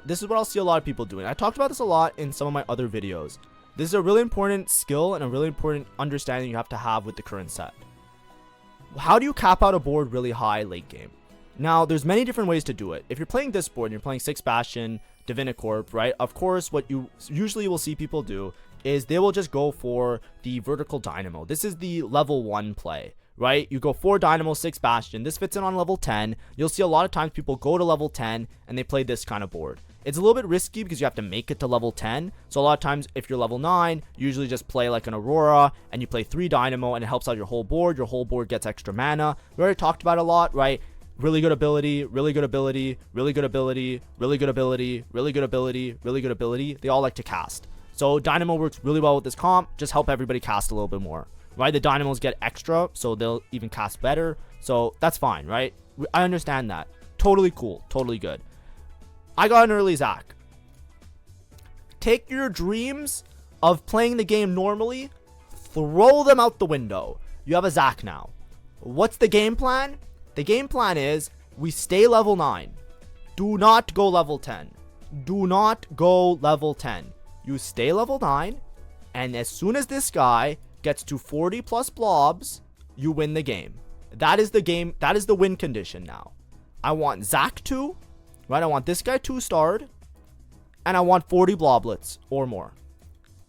this is what I'll see a lot of people doing. I talked about this a lot in some of my other videos. This is a really important skill and a really important understanding you have to have with the current set. How do you cap out a board really high late game? Now, there's many different ways to do it. If you're playing this board and you're playing 6 Bastion, Divinicorp, right? Of course, what you usually will see people do is they will just go for the vertical dynamo. This is the level 1 play, right? You go 4 dynamo, 6 Bastion. This fits in on level 10. You'll see a lot of times people go to level 10 and they play this kind of board. It's a little bit risky because you have to make it to level 10. So a lot of times if you're level 9, you usually just play like an Aurora and you play 3 Dynamo and it helps out your whole board. Your whole board gets extra mana. We already talked about it a lot, right? Really good ability, really good ability, really good ability, really good ability, really good ability, really good ability. They all like to cast. So Dynamo works really well with this comp. Just help everybody cast a little bit more, right? The Dynamos get extra, so they'll even cast better. So that's fine, right? I understand that. Totally cool. Totally good. I got an early Zac. Take your dreams of playing the game normally, throw them out the window. You have a Zac now. What's the game plan? The game plan is we stay level 9. Do not go level 10. Do not go level 10. You stay level 9, and as soon as this guy gets to 40 plus blobs, you win the game. That is the game. That is the win condition now. I want Zac 2, right? I want this guy 2-starred, and I want 40 bloblets or more.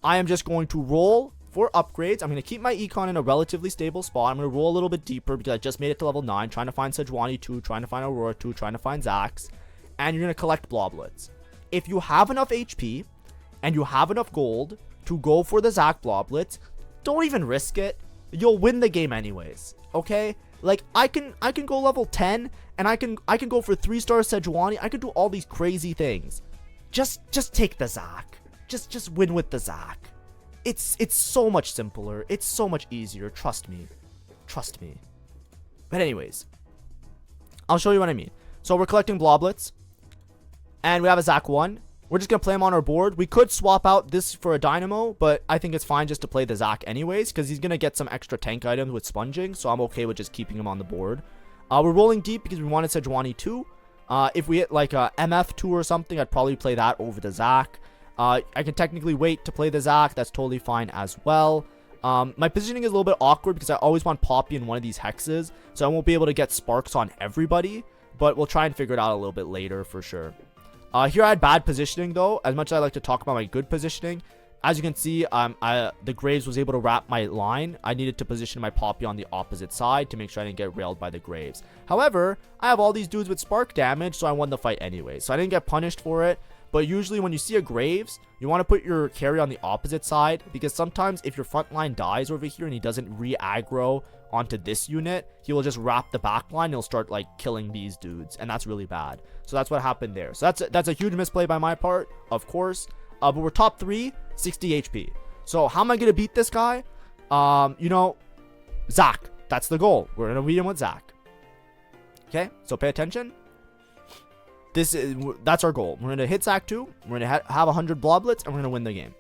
I am just going to roll for upgrades. I'm going to keep my econ in a relatively stable spot. I'm going to roll a little bit deeper because I just made it to level 9, trying to find Sejuani 2, trying to find Aurora 2, trying to find Zacs, and you're going to collect bloblets. If you have enough HP and you have enough gold to go for the Zac bloblets, don't even risk it. You'll win the game anyways, okay? Like, I can go level 10 and I can go for 3-star Sejuani. I could do all these crazy things. Just take the Zac. Just win with the Zac. It's so much simpler. It's so much easier. Trust me. Trust me. But anyways, I'll show you what I mean. So we're collecting bloblets, and we have a Zac 1. We're just going to play him on our board. We could swap out this for a Dynamo, but I think it's fine just to play the Zac anyways, because he's going to get some extra tank items with sponging, so I'm okay with just keeping him on the board. We're rolling deep because we wanted Sejuani 2. If we hit like a MF2 or something, I'd probably play that over the Zac. I can technically wait to play the Zac. That's totally fine as well. My positioning is a little bit awkward because I always want Poppy in one of these hexes, so I won't be able to get sparks on everybody, but we'll try and figure it out a little bit later for sure. Here I had bad positioning though. As much as I like to talk about my good positioning, as you can see, the Graves was able to wrap my line. I needed to position my Poppy on the opposite side to make sure I didn't get railed by the Graves. However, I have all these dudes with spark damage, so I won the fight anyway. So I didn't get punished for it. But usually when you see a Graves, you want to put your carry on the opposite side, because sometimes if your front line dies over here and he doesn't re-aggro onto this unit, he will just wrap the back line and he'll start like killing these dudes, and that's really bad. So that's what happened there. So that's a huge misplay by my part, of course. But we're top 3, 60 HP. So how am I going to beat this guy? You know, Zac. That's the goal. We're going to beat him with Zac. Okay, so pay attention. That's our goal. We're going to hit Zac 2. We're going to have 100 bloblets, and we're going to win the game.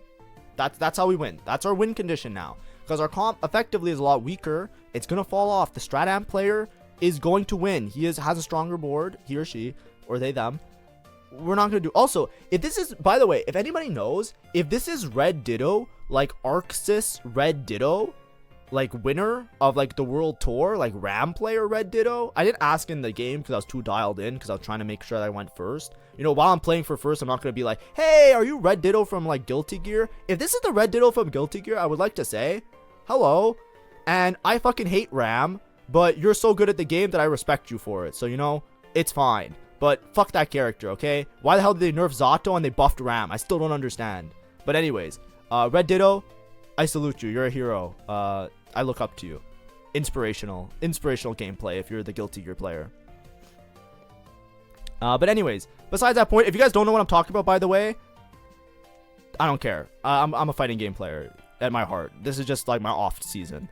That's how we win. That's our win condition now. Because our comp effectively is a lot weaker. It's going to fall off. The Strat-Amp player is going to win. He has a stronger board. He or she. Or they, them. We're not going to do... Also, if this is... By the way, if anybody knows, if this is Red Ditto, like Arxis Red Ditto, like winner of like the World Tour, like Ram player Red Ditto. I didn't ask in the game because I was too dialed in because I was trying to make sure that I went first. You know, while I'm playing for first, I'm not going to be like, hey, are you Red Ditto from like Guilty Gear? If this is the Red Ditto from Guilty Gear, I would like to say hello. And I fucking hate Ram, but you're so good at the game that I respect you for it. So, you know, it's fine. But fuck that character, okay? Why the hell did they nerf Zato and they buffed Ram? I still don't understand. But anyways, Red Ditto, I salute you. You're a hero. I look up to you. Inspirational gameplay if you're the Guilty Gear player. But anyways, besides that point, if you guys don't know what I'm talking about, by the way, I don't care. I'm a fighting game player at my heart. This is just like my off season.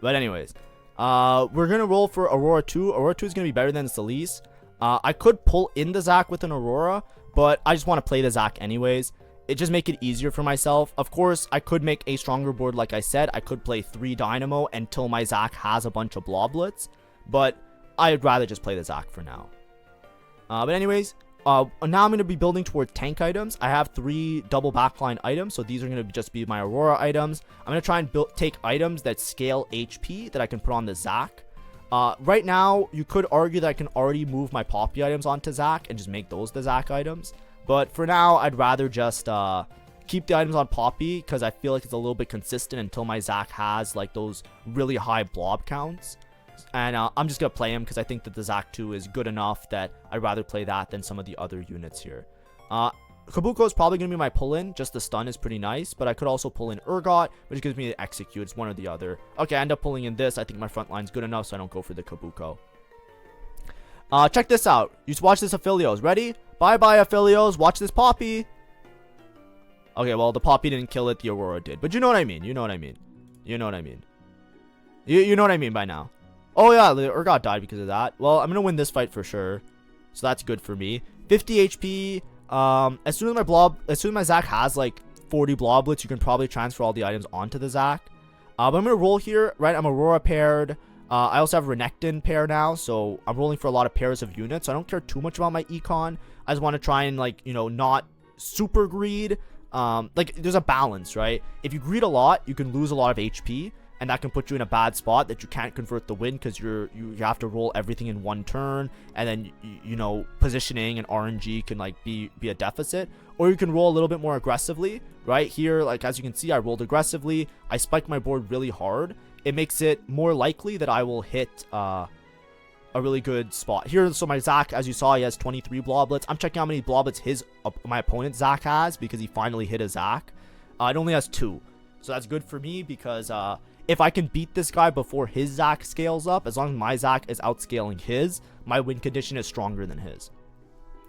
But anyways, we're gonna roll for Aurora 2. Aurora 2 is gonna be better than Celise. I could pull in the Zac with an Aurora, but I just want to play the Zac anyways. It just make it easier for myself. Of course, I could make a stronger board like I said. I could play 3 Dynamo until my Zac has a bunch of bloblets, but I'd rather just play the Zac for now. But anyways, now I'm going to be building towards tank items. I have 3 double backline items, so these are going to just be my Aurora items. I'm going to try and take items that scale HP that I can put on the Zac. Right now, you could argue that I can already move my Poppy items onto Zac and just make those the Zac items. But for now, I'd rather just keep the items on Poppy because I feel like it's a little bit consistent until my Zac has like those really high blob counts. And I'm just going to play him because I think that the Zac 2 is good enough that I'd rather play that than some of the other units here. Kabuko is probably going to be my pull-in. Just the stun is pretty nice. But I could also pull in Urgot, which gives me the execute. It's one or the other. Okay, I end up pulling in this. I think my front line's good enough, so I don't go for the Kabuko. Check this out. You just watch this, Aphelios. Ready? Bye-bye, Aphelios. Watch this Poppy. Okay, well, the Poppy didn't kill it. The Aurora did. But you know what I mean. You know what I mean. You know what I mean. You know what I mean by now. Oh, yeah. The Urgot died because of that. Well, I'm going to win this fight for sure. So that's good for me. 50 HP. As soon as my Zac has like 40 bloblets, you can probably transfer all the items onto the Zac. But I'm gonna roll here, right? I'm Aurora paired. I also have Renekton pair now, so I'm rolling for a lot of pairs of units. So I don't care too much about my econ. I just want to try and, like, you know, not super greed. Like, there's a balance, right? If you greed a lot, you can lose a lot of HP, and that can put you in a bad spot that you can't convert the win because you have to roll everything in one turn, and then you know, positioning and RNG can like be a deficit. Or you can roll a little bit more aggressively, right? Here, like, as you can see, I rolled aggressively. I spiked my board really hard. It makes it more likely that I will hit a really good spot here. So my Zac, as you saw, he has 23 bloblets. I'm checking how many bloblets my opponent's Zac has because he finally hit a Zac. It only has 2, so that's good for me because if I can beat this guy before his Zac scales up, as long as my Zac is outscaling his, my win condition is stronger than his.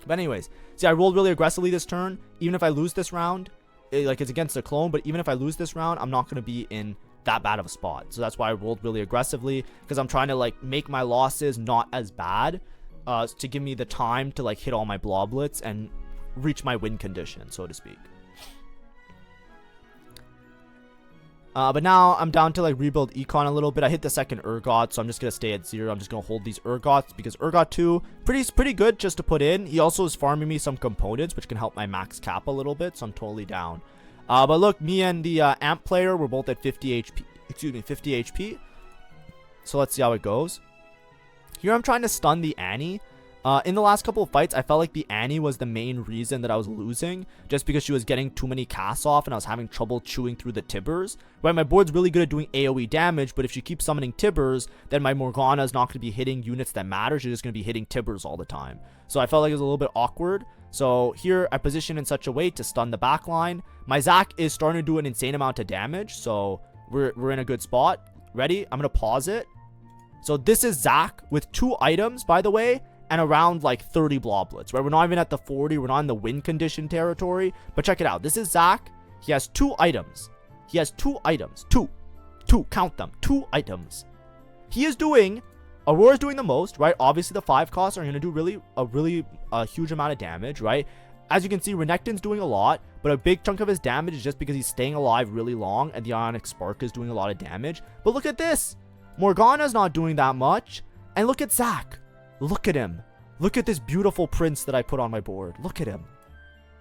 But anyways, see, I rolled really aggressively this turn. Even if I lose this round, it's against a clone, but even if I lose this round, I'm not going to be in that bad of a spot. So that's why I rolled really aggressively, because I'm trying to like make my losses not as bad, to give me the time to like hit all my bloblets and reach my win condition, so to speak. But now I'm down to like rebuild econ a little bit. I hit the second Urgot, so I'm just going to stay at 0. I'm just going to hold these Urgots because Urgot 2, pretty good just to put in. He also is farming me some components, which can help my max cap a little bit, so I'm totally down. But look, me and the Amp player, we're both at 50 HP. Excuse me, 50 HP. So let's see how it goes. Here I'm trying to stun the Annie. In the last couple of fights, I felt like the Annie was the main reason that I was losing, just because she was getting too many casts off and I was having trouble chewing through the Tibbers. Right, my board's really good at doing AoE damage, but if she keeps summoning Tibbers, then my Morgana is not going to be hitting units that matter. She's just going to be hitting Tibbers all the time. So I felt like it was a little bit awkward. So here I position in such a way to stun the back line. My Zac is starting to do an insane amount of damage, so we're in a good spot. Ready? I'm going to pause it. So this is Zac with 2 items, by the way, and around like 30 bloblets, right? We're not even at the 40. We're not in the win condition territory. But check it out. This is Zac. He has 2 items. He has 2 items. 2. Count them. 2 items. He is doing... Aurora's doing the most, right? Obviously, the 5 costs are going to do a huge amount of damage, right? As you can see, Renekton's doing a lot, but a big chunk of his damage is just because he's staying alive really long, and the Ionic Spark is doing a lot of damage. But look at this. Morgana's not doing that much. And look at Zac. Look at him. Look at this beautiful prince that I put on my board. Look at him.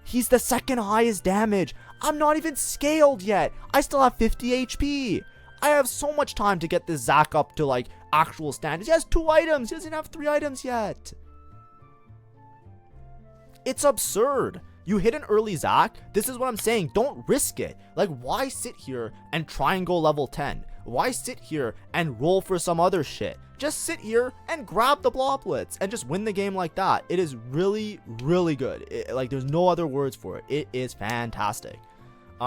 He's the second highest damage. I'm not even scaled yet. I still have 50 HP. I have so much time to get this Zac up to like actual standards. He has 2 items. He doesn't have 3 items yet. It's absurd. You hit an early Zac. This is what I'm saying. Don't risk it. Like, why sit here and try and go level 10? Why sit here and roll for some other shit? Just sit here and grab the bloblets and just win the game like that. It is really, really good. Like, there's no other words for it. It is fantastic.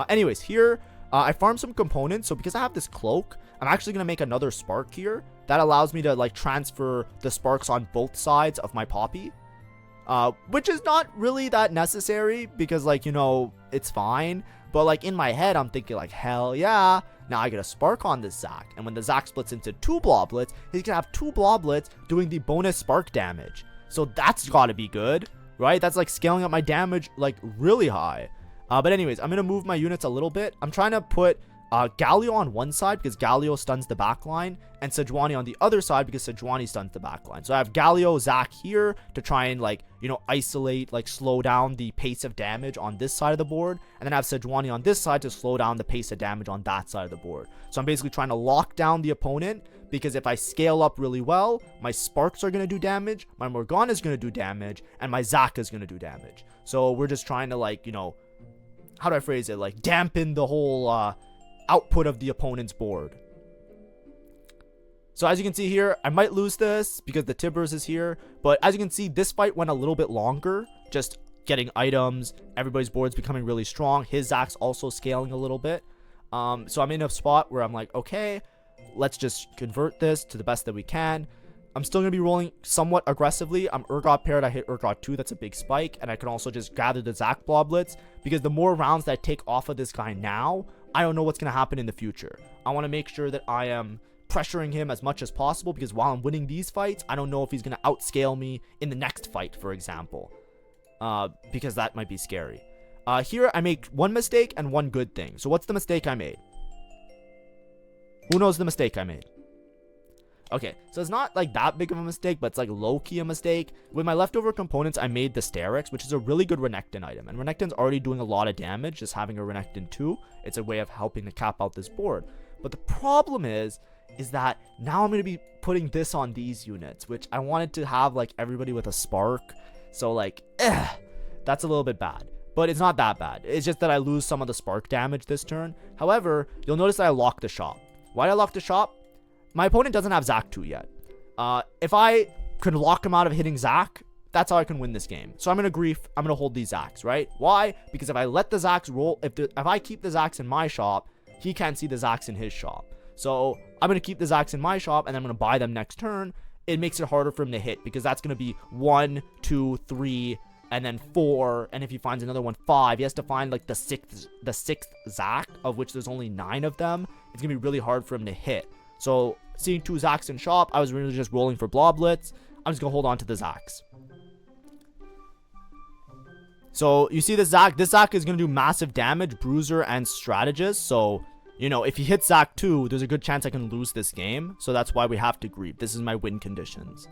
Anyways, here, I farmed some components. So because I have this cloak, I'm actually going to make another spark here. That allows me to, like, transfer the sparks on both sides of my Poppy. Which is not really that necessary because, like, you know, it's fine. But, like, in my head, I'm thinking, like, hell yeah. Now I get a spark on this Zac. And when the Zac splits into 2 bloblets, he's going to have 2 bloblets doing the bonus spark damage. So that's got to be good, right? That's, like, scaling up my damage, like, really high. But anyways, I'm going to move my units a little bit. I'm trying to put Galio on one side because Galio stuns the backline, and Sejuani on the other side because Sejuani stuns the backline. So I have Galio, Zac here to try and, like, you know, isolate, like, slow down the pace of damage on this side of the board, and then I have Sejuani on this side to slow down the pace of damage on that side of the board. So I'm basically trying to lock down the opponent because if I scale up really well, my sparks are going to do damage, my Morgana is going to do damage, and my Zac is going to do damage. So we're just trying to, like, you know, how do I phrase it? Like, dampen the whole output of the opponent's board. So as you can see here, I might lose this because the Tibbers is here. But as you can see, this fight went a little bit longer. Just getting items. Everybody's board's becoming really strong. His Zac's also scaling a little bit. So I'm in a spot where I'm like, okay, let's just convert this to the best that we can. I'm still going to be rolling somewhat aggressively. I'm Urgot paired. I hit Urgot 2. That's a big spike. And I can also just gather the Zac Bloblets, because the more rounds that I take off of this guy now, I don't know what's going to happen in the future. I want to make sure that I am pressuring him as much as possible, because while I'm winning these fights, I don't know if he's going to outscale me in the next fight, for example, because that might be scary. Here, I make one mistake and one good thing. So what's the mistake I made? Who knows the mistake I made? Okay, so it's not like that big of a mistake, but it's like low-key a mistake. With my leftover components, I made the Sterix, which is a really good Renekton item. And Renekton's already doing a lot of damage, just having a Renekton 2. It's a way of helping to cap out this board. But the problem is that now I'm going to be putting this on these units, which I wanted to have like everybody with a Spark. So like, that's a little bit bad. But it's not that bad. It's just that I lose some of the Spark damage this turn. However, you'll notice that I locked the shop. Why did I lock the shop? My opponent doesn't have Zac 2 yet. If I could lock him out of hitting Zac, that's how I can win this game. So I'm going to grief. I'm going to hold these Zacs, right? Why? Because if I let the Zacs roll, if I keep the Zacs in my shop, he can't see the Zacs in his shop. So I'm going to keep the Zacs in my shop, and I'm going to buy them next turn. It makes it harder for him to hit, because that's going to be 1, 2, 3, and then 4. And if he finds another one, 5. He has to find like the sixth Zac, of which there's only 9 of them. It's going to be really hard for him to hit. So seeing 2 Zacs in shop, I was really just rolling for Bloblets. I'm just going to hold on to the Zacs. So you see this Zac is going to do massive damage, Bruiser and Strategist. So, you know, if he hits Zac 2, there's a good chance I can lose this game. So that's why we have to grief. This is my win conditions.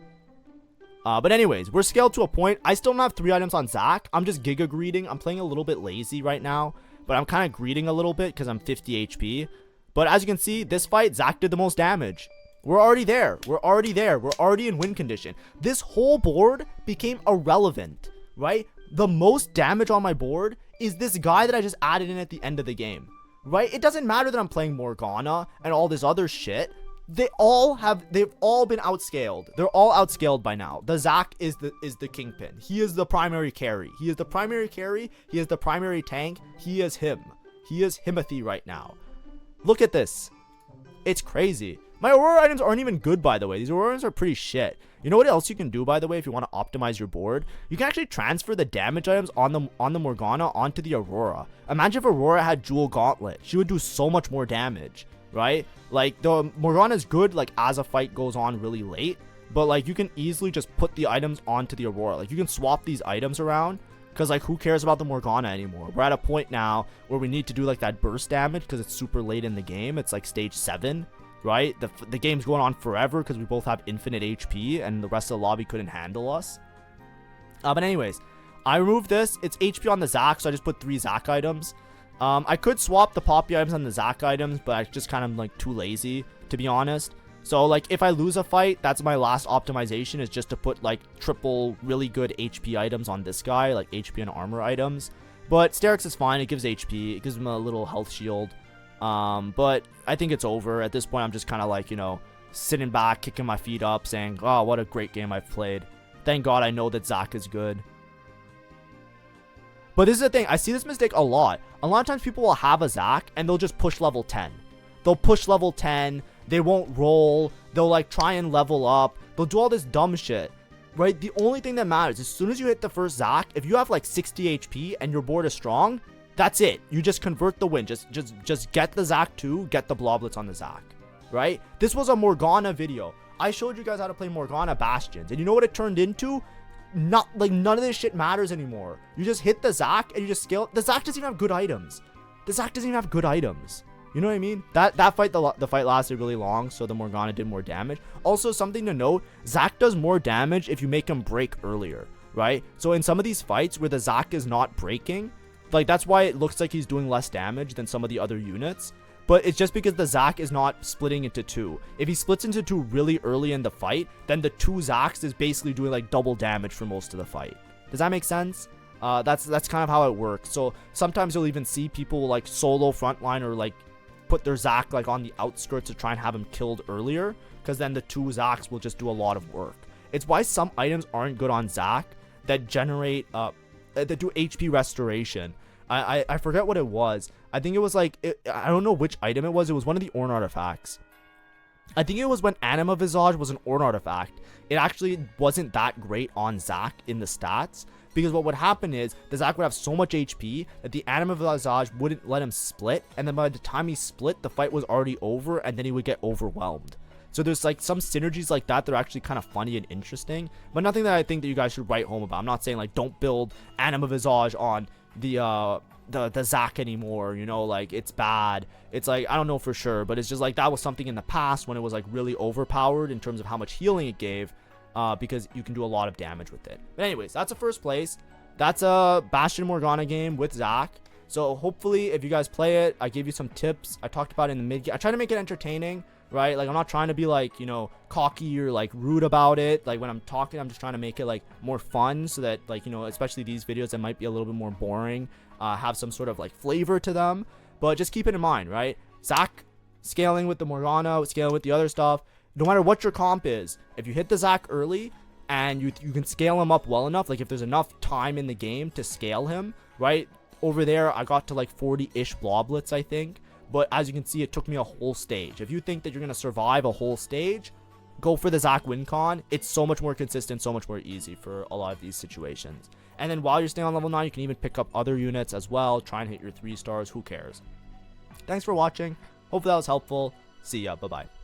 But anyways, we're scaled to a point. I still don't have 3 items on Zac. I'm just Giga Greeting. I'm playing a little bit lazy right now, but I'm kind of greeting a little bit because I'm 50 HP. But as you can see, this fight, Zac did the most damage. We're already there. We're already in win condition. This whole board became irrelevant, right? The most damage on my board is this guy that I just added in at the end of the game, right? It doesn't matter that I'm playing Morgana and all this other shit. They've all been outscaled. They're all outscaled by now. The Zac is the kingpin. He is the primary carry. He is the primary carry. He is the primary tank. He is him. He is Himothy right now. Look at this. It's crazy. My Aurora items aren't even good, by the way. These Aurora items are pretty shit. You know what else you can do, by the way, if you want to optimize your board? You can actually transfer the damage items on the Morgana onto the Aurora. Imagine if Aurora had Jewel Gauntlet. She would do so much more damage, right? Like, the Morgana is good, like, as a fight goes on really late. But, like, you can easily just put the items onto the Aurora. Like, you can swap these items around. Because, like, who cares about the Morgana anymore? We're at a point now where we need to do, like, that burst damage because it's super late in the game. It's, like, stage 7, right? The game's going on forever because we both have infinite HP and the rest of the lobby couldn't handle us. But anyways, I removed this. It's HP on the Zac, so I just put 3 Zac items. I could swap the Poppy items on the Zac items, but I just kind of, like, too lazy, to be honest. So, like, if I lose a fight, that's my last optimization, is just to put, like, triple really good HP items on this guy, like HP and armor items. But Sterix is fine. It gives HP. It gives him a little health shield. But I think it's over. At this point, I'm just kind of, like, you know, sitting back, kicking my feet up, saying, oh, what a great game I've played. Thank God I know that Zac is good. But this is the thing. I see this mistake a lot. A lot of times people will have a Zac, and they'll just push level 10. They'll push level 10. They won't roll. They'll, like, try and level up. They'll do all this dumb shit, right? The only thing that matters, as soon as you hit the first Zac, if you have, like, 60 HP and your board is strong, that's it. You just convert the win. Just get the Zac 2, get the Bloblets on the Zac, right? This was a Morgana video. I showed you guys how to play Morgana Bastions, and you know what it turned into? Not, like, none of this shit matters anymore. You just hit the Zac and you just scale. The Zac doesn't even have good items. The Zac doesn't even have good items. You know what I mean? That fight, the fight lasted really long, so the Morgana did more damage. Also, something to note, Zac does more damage if you make him break earlier, right? So in some of these fights where the Zac is not breaking, like, that's why it looks like he's doing less damage than some of the other units. But it's just because the Zac is not splitting into 2. If he splits into 2 really early in the fight, then the 2 Zacs is basically doing, like, double damage for most of the fight. Does that make sense? That's kind of how it works. So sometimes you'll even see people, like, solo frontline or, like, put their Zac, like, on the outskirts to try and have him killed earlier, because then the 2 Zacs will just do a lot of work. It's why some items aren't good on Zac that generate that do HP restoration. I forget what it was. I think it was like, I don't know which item it was. It was one of the Ornn artifacts. I think it was when Anima Visage was an Ornn artifact. It actually wasn't that great on Zac in the stats, because what would happen is the Zac would have so much HP that the Anima Visage wouldn't let him split, and then by the time he split, the fight was already over, and then he would get overwhelmed. So there's like some synergies like that that are actually kind of funny and interesting, but nothing that I think that you guys should write home about. I'm not saying like don't build Anima Visage on the Zac anymore, you know, like it's bad. It's like, I don't know for sure, but it's just like that was something in the past when it was like really overpowered in terms of how much healing it gave, because you can do a lot of damage with it. But anyways, that's a first place. That's a Bastion Morgana game with Zac. So hopefully if you guys play it, I gave you some tips. I talked about it in the mid game. I try to make it entertaining, right? Like I'm not trying to be like, you know, cocky or like rude about it. Like when I'm talking, I'm just trying to make it like more fun, so that like, you know, especially these videos that might be a little bit more boring, have some sort of like flavor to them. But just keep it in mind, right? Zac scaling with the Morgana, scaling with the other stuff, no matter what your comp is, if you hit the Zac early and you can scale him up well enough, like if there's enough time in the game to scale him, right? Over there, I got to like 40-ish bloblets, I think. But as you can see, it took me a whole stage. If you think that you're going to survive a whole stage, go for the Zac win con. It's so much more consistent, so much more easy for a lot of these situations. And then while you're staying on level 9, you can even pick up other units as well. Try and hit your 3 stars. Who cares? Thanks for watching. Hopefully that was helpful. See ya. Bye-bye.